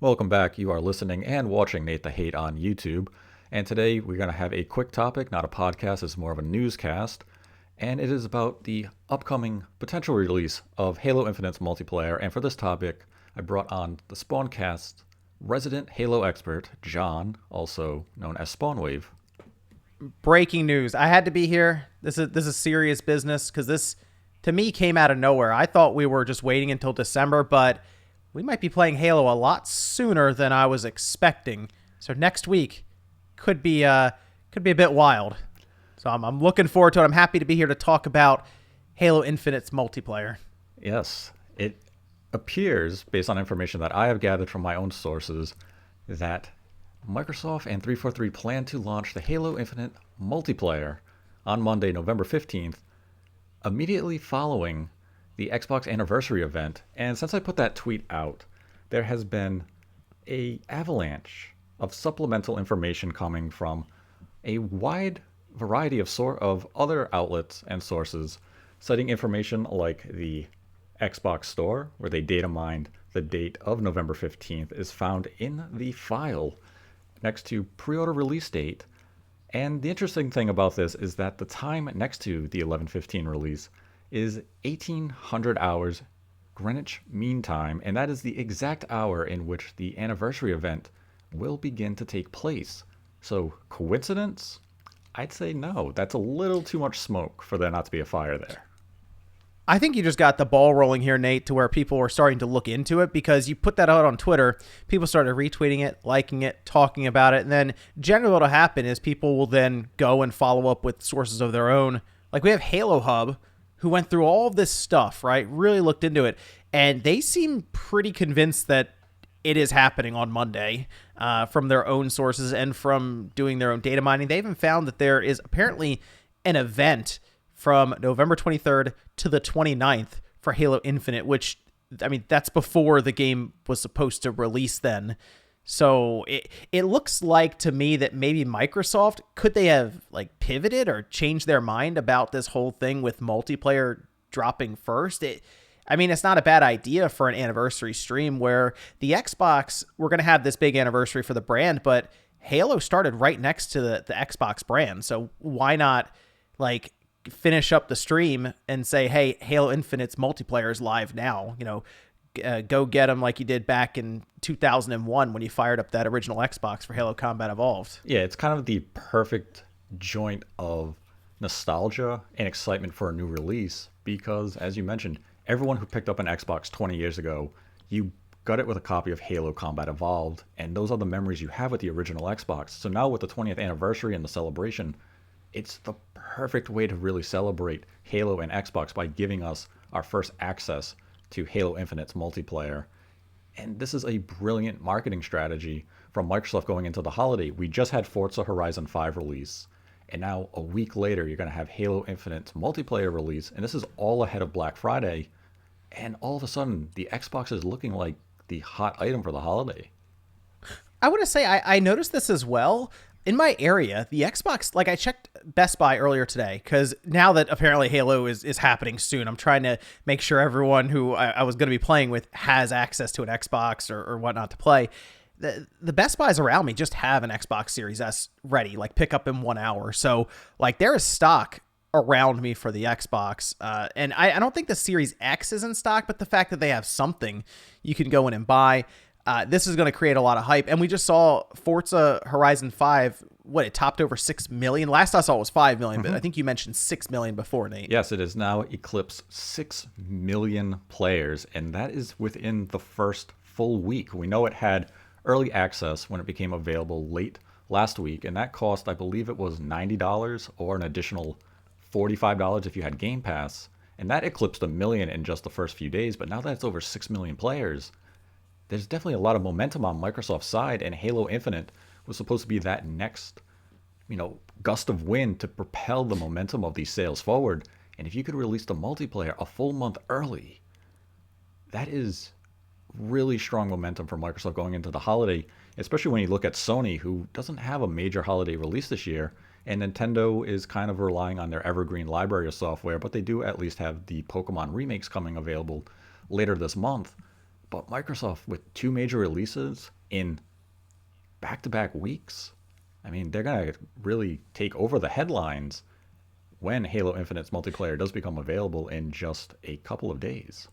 Welcome back. You are listening and watching Nate the Hate on YouTube. And today we're going to have a quick topic, not a podcast, it's more of a newscast. And it is about the upcoming potential release of Halo Infinite's multiplayer. And for this topic, I brought on the Spawncast resident Halo expert, John, also known as Spawnwave. Breaking news. I had to be here. This is serious business because this, to me, came out of nowhere. I thought we were just waiting until December, but we might be playing Halo a lot sooner than I was expecting. So next week could be a bit wild. So I'm looking forward to it. I'm happy to be here to talk about Halo Infinite's multiplayer. Yes, it appears, based on information that I have gathered from my own sources, that Microsoft and 343 plan to launch the Halo Infinite multiplayer on Monday, November 15th, immediately following the Xbox anniversary event. And since I put that tweet out, there has been a avalanche of supplemental information coming from a wide variety of other outlets and sources, citing information like the Xbox Store, where they data mined the date of November 15th, is found in the file next to pre-order release date. And the interesting thing about this is that the time next to the 11/15 release is 1800 hours Greenwich Mean Time, and that is the exact hour in which the anniversary event will begin to take place. So, coincidence? I'd say no. That's a little too much smoke for there not to be a fire there. I think you just got the ball rolling here, Nate, to where people were starting to look into it because you put that out on Twitter. People started retweeting it, liking it, talking about it. And then generally what will happen is people will then go and follow up with sources of their own. Like we have Halo Hub, who went through all of this stuff, right? Really looked into it. And they seem pretty convinced that it is happening on Monday from their own sources and from doing their own data mining. They even found that there is apparently an event from November 23rd to the 29th for Halo Infinite, which, I mean, that's before the game was supposed to release then. So it looks like to me that maybe Microsoft, could they have like pivoted or changed their mind about this whole thing with multiplayer dropping first? It's not a bad idea for an anniversary stream where the Xbox, we're going to have this big anniversary for the brand, but Halo started right next to the Xbox brand. So why not like finish up the stream and say, hey, Halo Infinite's multiplayer is live now, go get them like you did back in 2001 when you fired up that original Xbox for Halo Combat Evolved. Yeah, it's kind of the perfect joint of nostalgia and excitement for a new release because, as you mentioned, everyone who picked up an Xbox 20 years ago, you got it with a copy of Halo Combat Evolved, and those are the memories you have with the original Xbox. So now with the 20th anniversary and the celebration, it's the perfect way to really celebrate Halo and Xbox by giving us our first access to Halo Infinite's multiplayer. And this is a brilliant marketing strategy from Microsoft going into the holiday. We just had Forza Horizon 5 release, and now a week later you're going to have Halo Infinite's multiplayer release, and this is all ahead of Black Friday. And all of a sudden, the Xbox is looking like the hot item for the holiday. I want to say I noticed this as well. In my area, the Xbox, like I checked Best Buy earlier today, because now that apparently Halo is happening soon, I'm trying to make sure everyone who I was going to be playing with has access to an Xbox or whatnot to play. The Best Buys around me just have an Xbox Series S ready, like pick up in 1 hour. So like there is stock around me for the Xbox. And I don't think the Series X is in stock, but the fact that they have something you can go in and buy. This is going to create a lot of hype. And we just saw Forza Horizon 5, it topped over 6 million. Last I saw it was 5 million, but I think you mentioned 6 million before, Nate. Yes, it has now eclipsed 6 million players, and that is within the first full week. We know it had early access when it became available late last week, and that cost, I believe it was $90 or an additional $45 if you had Game Pass. And that eclipsed 1 million in just the first few days, but now that it's over 6 million players, there's definitely a lot of momentum on Microsoft's side, and Halo Infinite was supposed to be that next, gust of wind to propel the momentum of these sales forward. And if you could release the multiplayer a full month early, that is really strong momentum for Microsoft going into the holiday, especially when you look at Sony, who doesn't have a major holiday release this year, and Nintendo is kind of relying on their evergreen library of software, but they do at least have the Pokemon remakes coming available later this month. But Microsoft, with two major releases in back-to-back weeks, I mean, they're going to really take over the headlines when Halo Infinite's multiplayer does become available in just a couple of days.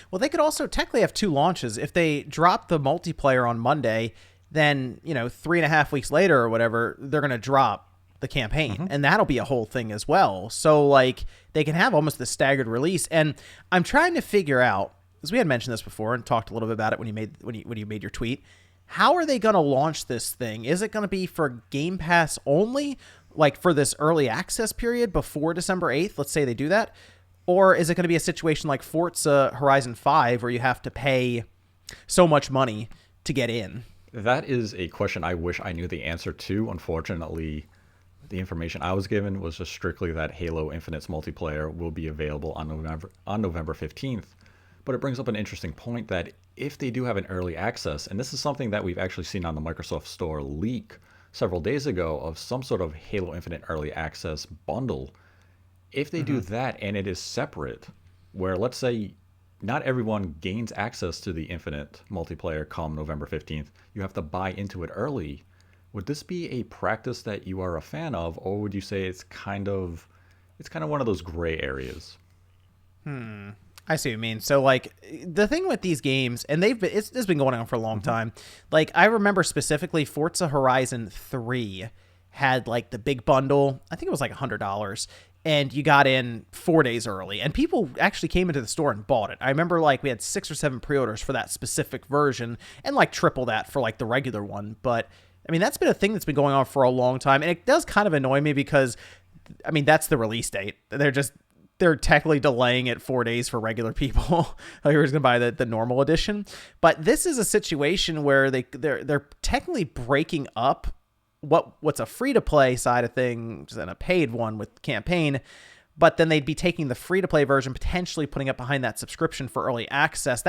Well, they could also technically have two launches. If they drop the multiplayer on Monday, then, 3.5 weeks later or whatever, they're going to drop the campaign, and that'll be a whole thing as well. So, like, they can have almost the staggered release. And I'm trying to figure out, because we had mentioned this before and talked a little bit about it when you made your tweet, how are they going to launch this thing? Is it going to be for Game Pass only, like for this early access period before December 8th? Let's say they do that. Or is it going to be a situation like Forza Horizon 5 where you have to pay so much money to get in? That is a question I wish I knew the answer to. Unfortunately, the information I was given was just strictly that Halo Infinite's multiplayer will be available on November 15th. But it brings up an interesting point that if they do have an early access, and this is something that we've actually seen on the Microsoft Store leak several days ago of some sort of Halo Infinite early access bundle, if they do that and it is separate, where let's say not everyone gains access to the Infinite multiplayer come November 15th, you have to buy into it early. Would this be a practice that you are a fan of, or would you say it's kind of one of those gray areas? I see what you mean. So, like, the thing with these games, and it's been going on for a long time. Like, I remember specifically Forza Horizon 3 had, like, the big bundle. I think it was like $100. And you got in 4 days early. And people actually came into the store and bought it. I remember, like, we had 6 or 7 pre-orders for that specific version and, like, triple that for, like, the regular one. But, I mean, that's been a thing that's been going on for a long time. And it does kind of annoy me because, I mean, that's the release date. They're technically delaying it 4 days for regular people who are going to buy the normal edition. But this is a situation where they're technically breaking up what's a free-to-play side of things and a paid one with campaign, but then they'd be taking the free-to-play version, potentially putting it behind that subscription for early access.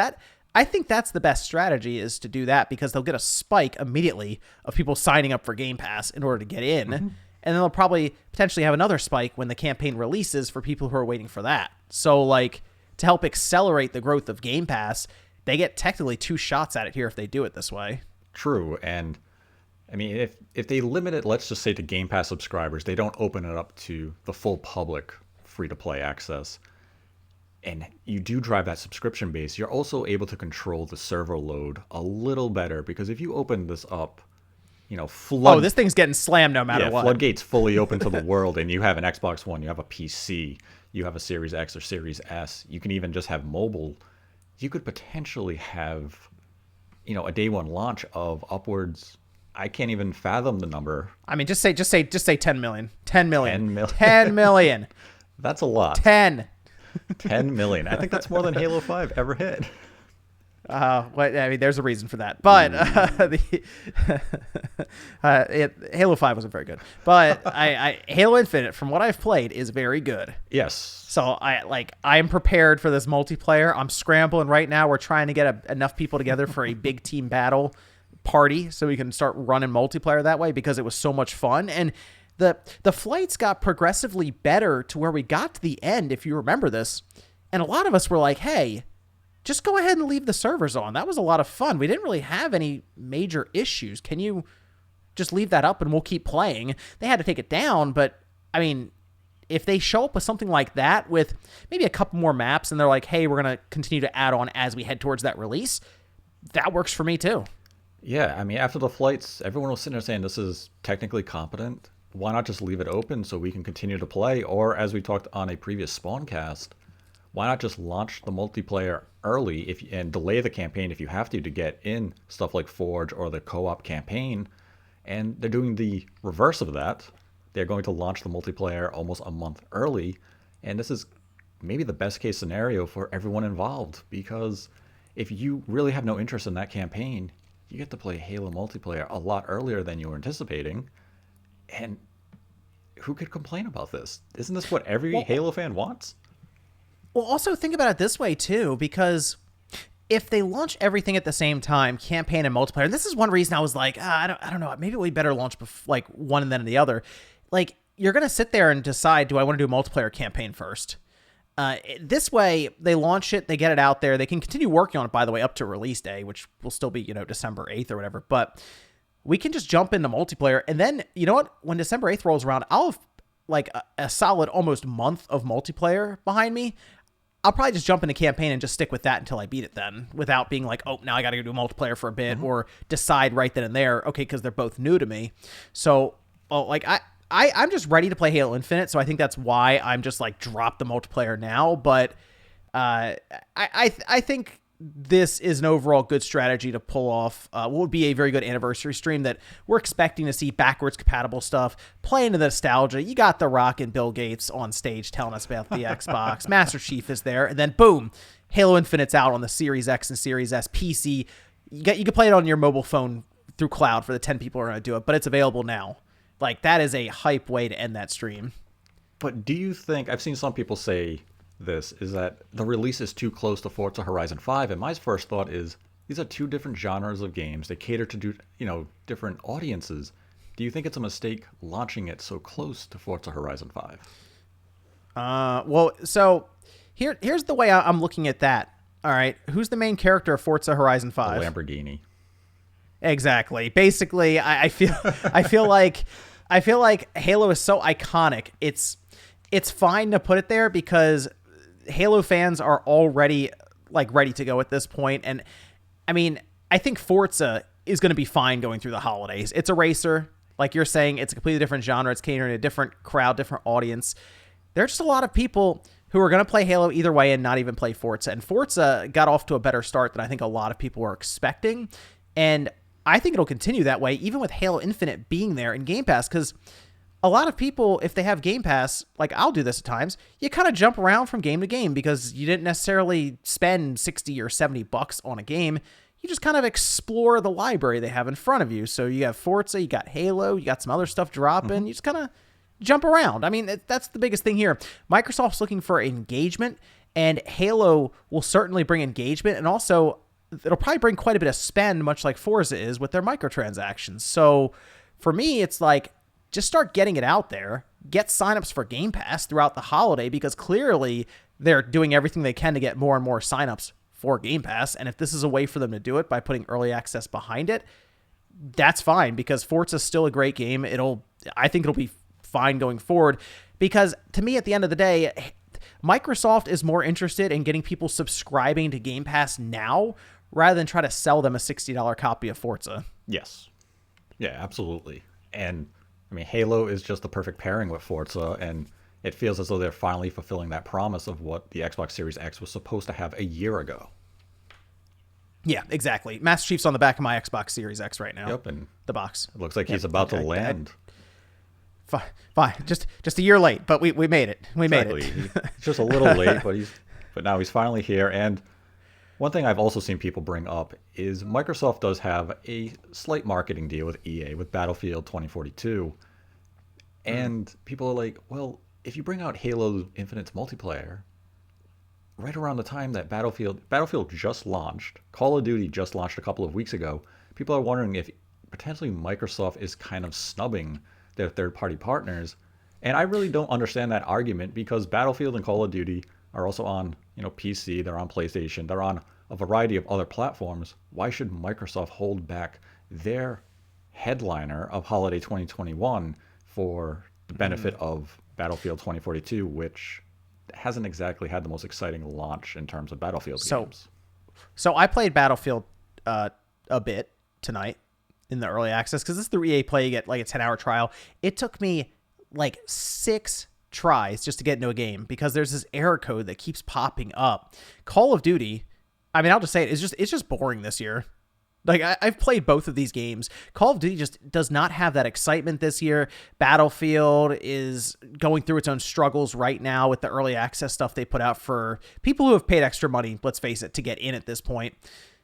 I think that's the best strategy, is to do that, because they'll get a spike immediately of people signing up for Game Pass in order to get in. And then they'll probably potentially have another spike when the campaign releases for people who are waiting for that. So, like, to help accelerate the growth of Game Pass, they get technically 2 shots at it here if they do it this way. True, and I mean, if they limit it, let's just say, to Game Pass subscribers, they don't open it up to the full public free-to-play access, and you do drive that subscription base, you're also able to control the server load a little better, because if you open this up, this thing's getting slammed no matter what. Floodgates fully open to the world, and you have an Xbox One, you have a PC, you have a Series X or Series S, you can even just have mobile. You could potentially have, a day one launch of upwards. I can't even fathom the number. I mean, just say 10 million. 10 million. 10 million. 10 million. That's a lot. 10 million. I think that's more than Halo 5 ever hit. There's a reason for that, but Halo 5 wasn't very good. But Halo Infinite, from what I've played, is very good. Yes. So I'm prepared for this multiplayer. I'm scrambling right now. We're trying to get enough people together for a big team battle party so we can start running multiplayer that way, because it was so much fun. And the flights got progressively better to where we got to the end, if you remember this, and a lot of us were like, hey, just go ahead and leave the servers on. That was a lot of fun. We didn't really have any major issues. Can you just leave that up and we'll keep playing? They had to take it down, but I mean, if they show up with something like that with maybe a couple more maps and they're like, hey, we're going to continue to add on as we head towards that release, that works for me too. Yeah, I mean, after the flights, everyone was sitting there saying this is technically competent. Why not just leave it open so we can continue to play? Or, as we talked on a previous Spawncast, why not just launch the multiplayer early and delay the campaign if you have to get in stuff like Forge or the co-op campaign? And they're doing the reverse of that. They're going to launch the multiplayer almost a month early. And this is maybe the best case scenario for everyone involved, because if you really have no interest in that campaign, you get to play Halo multiplayer a lot earlier than you were anticipating. And who could complain about this? Isn't this what every Halo fan wants? Well, also think about it this way too, because if they launch everything at the same time, campaign and multiplayer, and this is one reason I was like, I don't know, maybe we better launch like one and then the other. Like, you're going to sit there and decide, do I want to do a multiplayer campaign first? This way, they launch it, they get it out there, they can continue working on it, by the way, up to release day, which will still be, December 8th or whatever. But we can just jump into multiplayer. And then, you know what? When December 8th rolls around, I'll have like a solid almost month of multiplayer behind me. I'll probably just jump into campaign and just stick with that until I beat it then, without being like, oh, now I got to go do multiplayer for a bit, or decide right then and there, okay, because they're both new to me. So, I'm just ready to play Halo Infinite, so I think that's why I'm just like drop the multiplayer now. But I think this is an overall good strategy to pull off what would be a very good anniversary stream that we're expecting to see backwards compatible stuff, play into the nostalgia. You got The Rock and Bill Gates on stage telling us about the Xbox. Master Chief is there, and then boom, Halo Infinite's out on the Series X and Series S PC. You can play it on your mobile phone through cloud for the 10 people who are going to do it, but it's available now. Like, that is a hype way to end that stream. But do you think, I've seen some people say this, is that the release is too close to Forza Horizon 5, and my first thought is, these are two different genres of games. They cater to, different audiences. Do you think it's a mistake launching it so close to Forza Horizon 5? So here's the way I'm looking at that. All right, who's the main character of Forza Horizon 5? The Lamborghini. Exactly. Basically, I feel like Halo is so iconic. It's fine to put it there because Halo fans are already like ready to go at this point. And I mean, I think Forza is going to be fine going through the holidays. It's a racer. Like you're saying, it's a completely different genre. It's catering to a different crowd, different audience. There's just a lot of people who are going to play Halo either way and not even play Forza. And Forza got off to a better start than I think a lot of people were expecting. And I think it'll continue that way, even with Halo Infinite being there in Game Pass, because a lot of people, if they have Game Pass, like I'll do this at times, you kind of jump around from game to game because you didn't necessarily spend 60 or 70 bucks on a game. You just kind of explore the library they have in front of you. So you have Forza, you got Halo, you got some other stuff dropping. You just kind of jump around. I mean, that's the biggest thing here. Microsoft's looking for engagement, and Halo will certainly bring engagement, and also it'll probably bring quite a bit of spend, much like Forza is with their microtransactions. So for me, it's like, just start getting it out there, get signups for Game Pass throughout the holiday, because clearly they're doing everything they can to get more and more signups for Game Pass. And if this is a way for them to do it by putting early access behind it, that's fine, because Forza is still a great game. I think it'll be fine going forward, because to me, at the end of the day, Microsoft is more interested in getting people subscribing to Game Pass now rather than try to sell them a $60 copy of Forza. Yes. Yeah, absolutely. And I mean, Halo is just the perfect pairing with Forza, and it feels as though they're finally fulfilling that promise of what the Xbox Series X was supposed to have a year ago. Yeah, exactly. Master Chief's on the back of my Xbox Series X right now. Yep, and the box. It looks like he's about to land. Fine. Just a year late, but we made it. We made it. It's just a little late, but now he's finally here. And one thing I've also seen people bring up is Microsoft does have a slight marketing deal with EA with Battlefield 2042. And people are like, well, if you bring out Halo Infinite's multiplayer, right around the time that Battlefield just launched, Call of Duty just launched a couple of weeks ago, people are wondering if potentially Microsoft is kind of snubbing their third-party partners. And I really don't understand that argument, because Battlefield and Call of Duty are also on, PC, they're on PlayStation, they're on a variety of other platforms. Why should Microsoft hold back their headliner of holiday 2021 for the benefit of Battlefield 2042, which hasn't exactly had the most exciting launch in terms of Battlefield games? So I played Battlefield a bit tonight in the early access, because this is through EA Play. You get like a 10-hour trial. It took me like 6 tries just to get into a game, because there's this error code that keeps popping up. Call of Duty, I mean, I'll just say it, it's just boring this year. Like, I've played both of these games. Call of Duty just does not have that excitement this year. Battlefield is going through its own struggles right now with the early access stuff they put out for people who have paid extra money, let's face it, to get in at this point.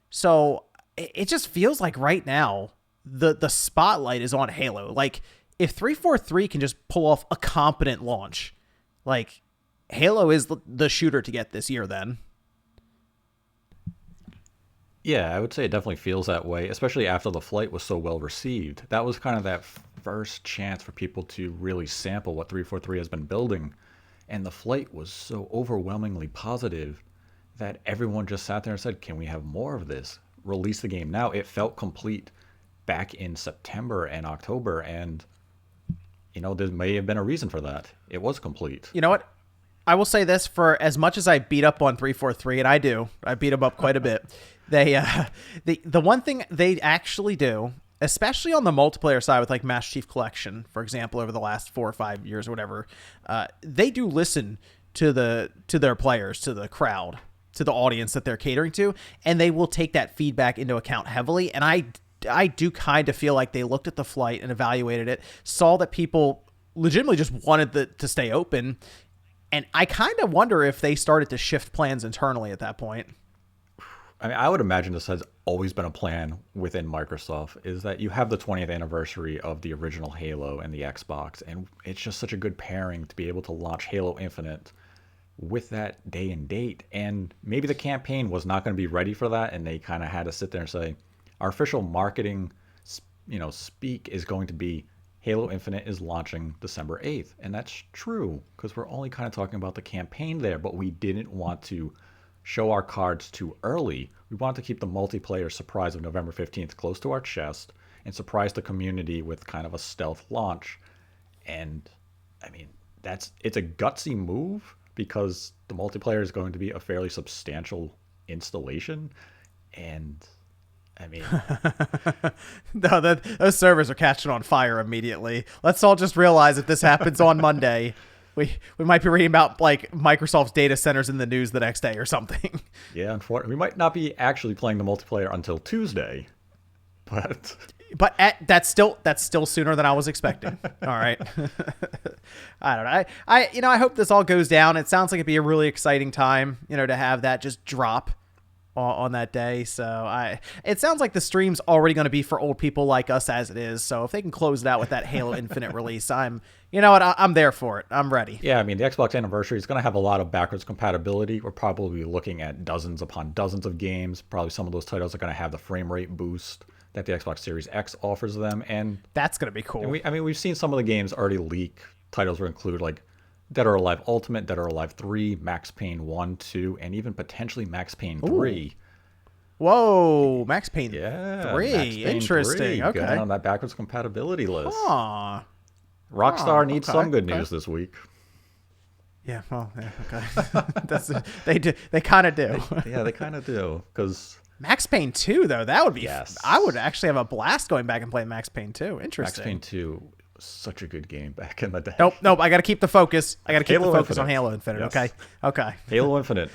So it just feels like right now the spotlight is on Halo. Like, if 343 can just pull off a competent launch, like, Halo is the shooter to get this year then. Yeah, I would say it definitely feels that way, especially after the flight was so well received. That was kind of that first chance for people to really sample what 343 has been building. And the flight was so overwhelmingly positive that everyone just sat there and said, can we have more of this? Release the game now. It felt complete back in September and October, and there may have been a reason for that. It was complete. You know what? I will say this: for as much as I beat up on 343, and I beat them up quite a bit. They, the one thing they actually do, especially on the multiplayer side with like Master Chief Collection, for example, over the last 4 or 5 years or whatever, they do listen to their players, to the crowd, to the audience that they're catering to, and they will take that feedback into account heavily. And I do kind of feel like they looked at the flight and evaluated it, saw that people legitimately just wanted to stay open. And I kind of wonder if they started to shift plans internally at that point. I mean, I would imagine this has always been a plan within Microsoft, is that you have the 20th anniversary of the original Halo and the Xbox, and it's just such a good pairing to be able to launch Halo Infinite with that day and date. And maybe the campaign was not going to be ready for that, and they kind of had to sit there and say, our official marketing, speak is going to be Halo Infinite is launching December 8th. And that's true, because we're only kind of talking about the campaign there, but we didn't want to show our cards too early. We wanted to keep the multiplayer surprise of November 15th close to our chest and surprise the community with kind of a stealth launch. And I mean, it's a gutsy move, because the multiplayer is going to be a fairly substantial installation. And I mean, no, those servers are catching on fire immediately. Let's all just realize if this happens on Monday, we might be reading about like Microsoft's data centers in the news the next day or something. Yeah, unfortunately, we might not be actually playing the multiplayer until Tuesday, but that's still sooner than I was expecting. All right. I don't know. I hope this all goes down. It sounds like it'd be a really exciting time, to have that just drop on that day. So it sounds like the stream's already going to be for old people like us as it is. So if they can close it out with that Halo Infinite release, I'm there for it. I'm ready. Yeah, I mean, the Xbox anniversary is going to have a lot of backwards compatibility. We're probably looking at dozens upon dozens of games. Probably some of those titles are going to have the frame rate boost that the Xbox Series X offers them, and that's going to be cool. We've seen some of the games already leak. Titles will include like Dead or Alive Ultimate, Dead or Alive 3, Max Payne 1, 2, and even potentially Max Payne 3. Ooh. Whoa, Max Payne 3. Max Payne Interesting. 3. Okay. Going on that backwards compatibility list. Huh. Rockstar needs some good news this week. Yeah, well, yeah, okay. They kind of do. They kind of do, because Max Payne 2, though, that would be... Yes. I would actually have a blast going back and playing Max Payne 2. Interesting. Max Payne 2 was such a good game back in the day. Nope. I got to keep the focus. I got to keep Halo the focus Infinite. on Halo Infinite. Yes. Okay. Halo Infinite,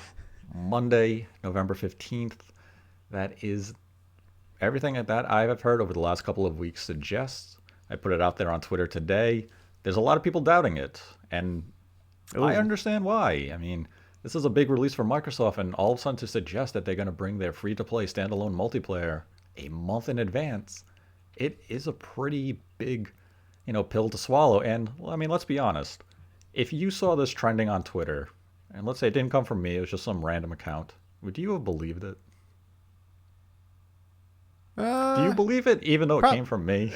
Monday, November 15th. That is everything that I have heard over the last couple of weeks suggests. I put it out there on Twitter today. There's a lot of people doubting it, and I understand why. I mean, this is a big release for Microsoft, and all of a sudden to suggest that they're going to bring their free-to-play standalone multiplayer a month in advance, it is a pretty big, pill to swallow. And, I mean, let's be honest. If you saw this trending on Twitter, and let's say it didn't come from me, it was just some random account, would you have believed it? Do you believe it, even though it came from me?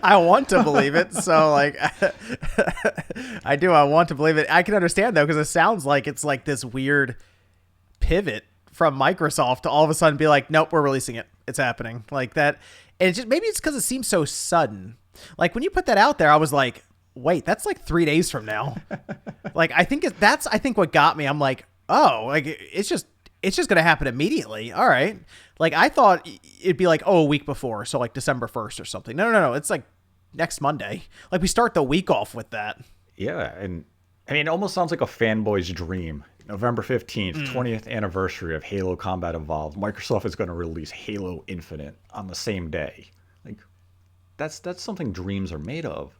I want to believe it, so I do. I want to believe it. I can understand though, because it sounds like it's like this weird pivot from Microsoft to all of a sudden be like, nope, we're releasing it. It's happening like that, and maybe it's because it seems so sudden. Like when you put that out there, I was like, wait, that's like 3 days from now. I think what got me. I'm like, oh, it's just going to happen immediately. All right. I thought it'd be like, a week before. So December 1st or something. No. It's like next Monday. We start the week off with that. Yeah. And I mean, it almost sounds like a fanboy's dream. November 15th, 20th anniversary of Halo Combat Evolved. Microsoft is going to release Halo Infinite on the same day. That's something dreams are made of.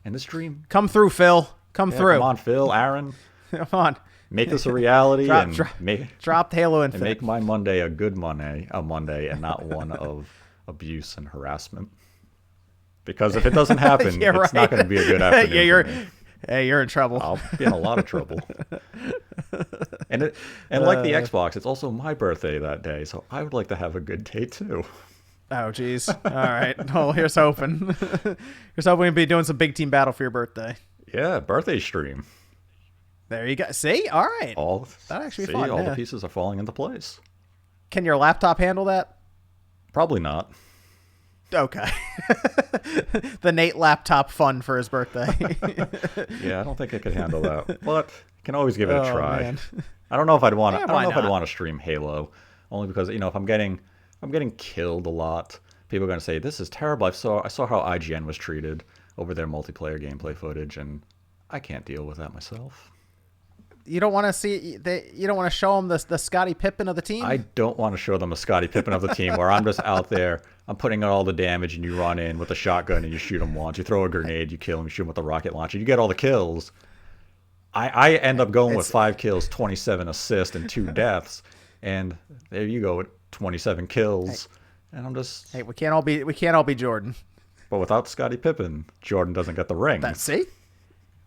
And this dream... Come through, Phil. Come through. Come on, Phil, Aaron. Come on. Make this a reality dropped Halo Infinite. And make my Monday a good Monday, and not one of abuse and harassment. Because if it doesn't happen, it's not going to be a good afternoon. You're in trouble. I'll be in a lot of trouble. And like the Xbox, it's also my birthday that day, so I would like to have a good day too. Oh, geez. All right. Well, here's hoping. Here's hoping we'll be doing some big team battle for your birthday. Yeah, birthday stream. There you go. See? All right. All That actually see, fun. all the Yeah. pieces are falling into place. Can your laptop handle that? Probably not. Okay. The Nate laptop fun for his birthday. Yeah, I don't think I could handle that, but can always give it a Oh, try. man. I don't know if I'd want to. Yeah, I don't why know if I'd not? want to stream Halo, only because if I'm getting killed a lot, people are gonna say this is terrible. I saw how IGN was treated over their multiplayer gameplay footage, and I can't deal with that myself. You don't want to see you don't want to show him the Scottie Pippen of the team? I don't want to show them a Scottie Pippen of the team where I'm just out there, I'm putting out all the damage, and you run in with a shotgun and you shoot him once. You throw a grenade, you kill him, you shoot him with a rocket launcher, you get all the kills. I end up going with 5 kills, 27 assists, and 2 deaths, and there you go with 27 kills, and I'm just. Hey, we can't all be Jordan. But without Scottie Pippen, Jordan doesn't get the ring. See?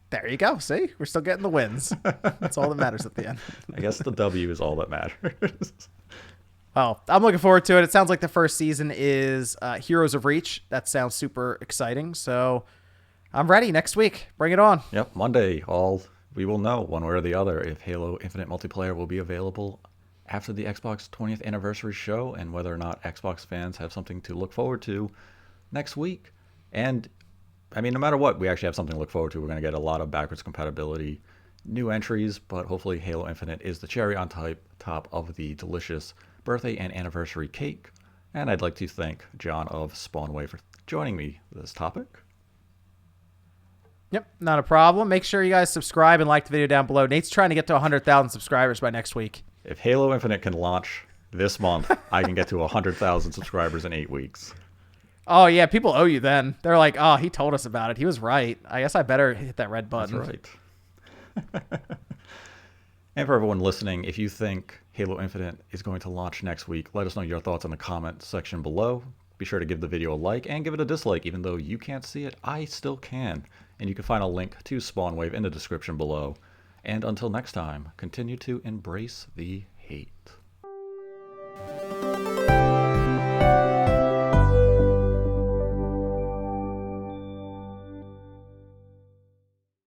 There you go. See? We're still getting the wins. That's all that matters at the end. I guess the W is all that matters. Well, I'm looking forward to it. It sounds like the first season is Heroes of Reach. That sounds super exciting. So I'm ready next week. Bring it on. Yep, Monday, we will know one way or the other if Halo Infinite multiplayer will be available after the Xbox 20th anniversary show, and whether or not Xbox fans have something to look forward to next week. And I mean, no matter what, we actually have something to look forward to. We're going to get a lot of backwards compatibility, new entries, but hopefully Halo Infinite is the cherry on top of the delicious birthday and anniversary cake. And I'd like to thank John of Spawnwave for joining me with this topic. Yep, not a problem. Make sure you guys subscribe and like the video down below. Nate's trying to get to 100,000 subscribers by next week. If Halo Infinite can launch this month, I can get to 100,000 subscribers in 8 weeks. Oh, yeah, people owe you then. They're like, oh, he told us about it. He was right. I guess I better hit that red button. That's right. And for everyone listening, if you think Halo Infinite is going to launch next week, let us know your thoughts in the comment section below. Be sure to give the video a like and give it a dislike. Even though you can't see it, I still can. And you can find a link to Spawnwave in the description below. And until next time, continue to embrace the hate.